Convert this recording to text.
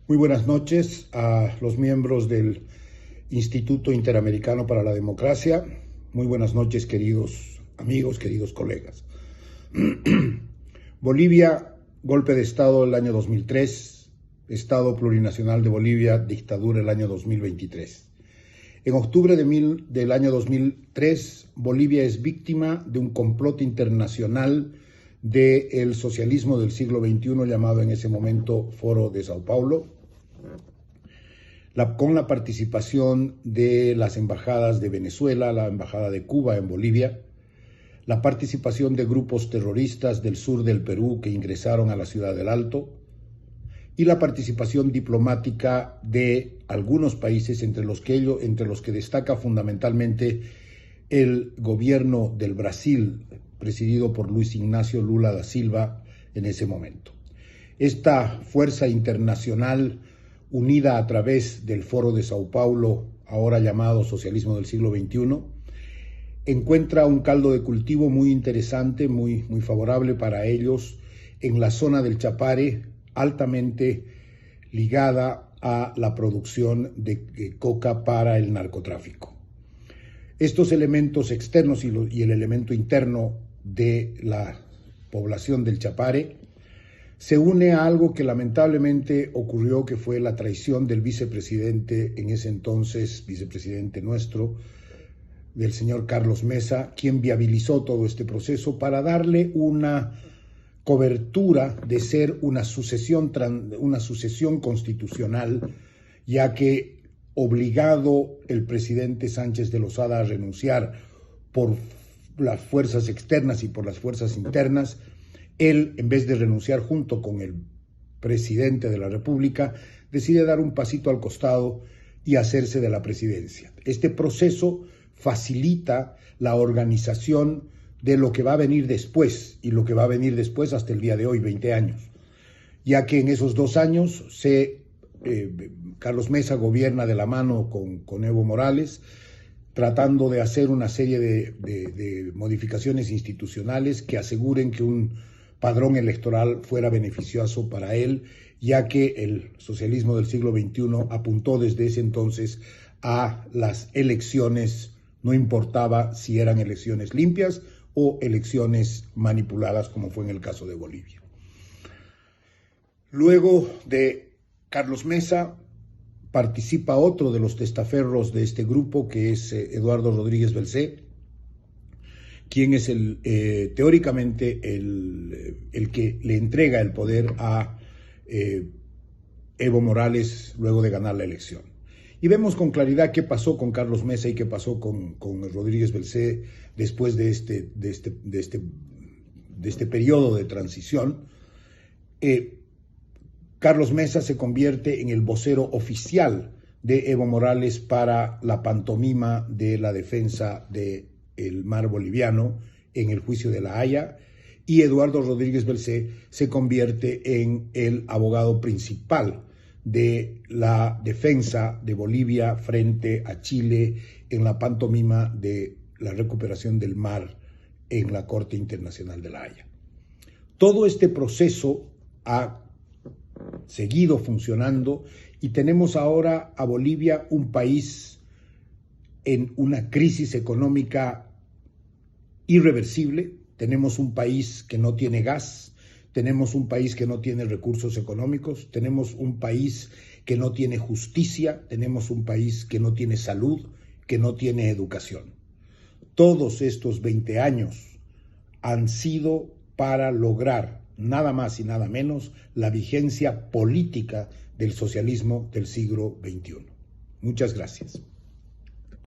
Muy buenas noches a los miembros del Instituto Interamericano para la Democracia. Muy buenas noches, queridos amigos, queridos colegas. Bolivia, golpe de Estado el año 2003, Estado plurinacional de Bolivia, dictadura el año 2023. En octubre del año 2003, Bolivia es víctima de un complot internacional del socialismo del siglo XXI, llamado en ese momento Foro de Sao Paulo, con la participación de las embajadas de Venezuela, la embajada de Cuba en Bolivia, la participación de grupos terroristas del sur del Perú que ingresaron a la ciudad del Alto, y la participación diplomática de algunos países, entre los que destaca fundamentalmente el gobierno del Brasil, presidido por Luis Ignacio Lula da Silva en ese momento. Esta fuerza internacional, unida a través del Foro de Sao Paulo, ahora llamado Socialismo del siglo XXI, encuentra un caldo de cultivo muy interesante, muy favorable para ellos en la zona del Chapare, altamente ligada a la producción de coca para el narcotráfico. Estos elementos externos y el elemento interno de la población del Chapare se une a algo que lamentablemente ocurrió, que fue la traición del vicepresidente, en ese entonces vicepresidente nuestro, del señor Carlos Mesa, quien viabilizó todo este proceso para darle una cobertura de ser una sucesión constitucional, ya que obligado el presidente Sánchez de Lozada a renunciar por las fuerzas externas y por las fuerzas internas, él, en vez de renunciar junto con el presidente de la República, decide dar un pasito al costado y hacerse de la presidencia. Este proceso facilita la organización de lo que va a venir después, y lo que va a venir después hasta el día de hoy, 20 años, ya que en esos 2 años Carlos Mesa gobierna de la mano con Evo Morales, tratando de hacer una serie de modificaciones institucionales que aseguren que un padrón electoral fuera beneficioso para él, ya que el socialismo del siglo XXI apuntó desde ese entonces a las elecciones, no importaba si eran elecciones limpias o elecciones manipuladas, como fue en el caso de Bolivia. Luego de Carlos Mesa, participa otro de los testaferros de este grupo, que es Eduardo Rodríguez Belcé, quien es teóricamente el que le entrega el poder a Evo Morales luego de ganar la elección. Y vemos con claridad qué pasó con Carlos Mesa y qué pasó con Rodríguez Belcé después de este periodo de transición. Carlos Mesa se convierte en el vocero oficial de Evo Morales para la pantomima de la defensa del mar boliviano en el juicio de La Haya, y Eduardo Rodríguez Belcé se convierte en el abogado principal de la defensa de Bolivia frente a Chile en la pantomima de la recuperación del mar en la Corte Internacional de La Haya. Todo este proceso ha seguido funcionando y tenemos ahora a Bolivia, un país en una crisis económica irreversible. Tenemos un país que no tiene gas, tenemos un país que no tiene recursos económicos, tenemos un país que no tiene justicia, tenemos un país que no tiene salud, que no tiene educación. Todos estos 20 años han sido para lograr nada más y nada menos la vigencia política del socialismo del siglo XXI. Muchas gracias.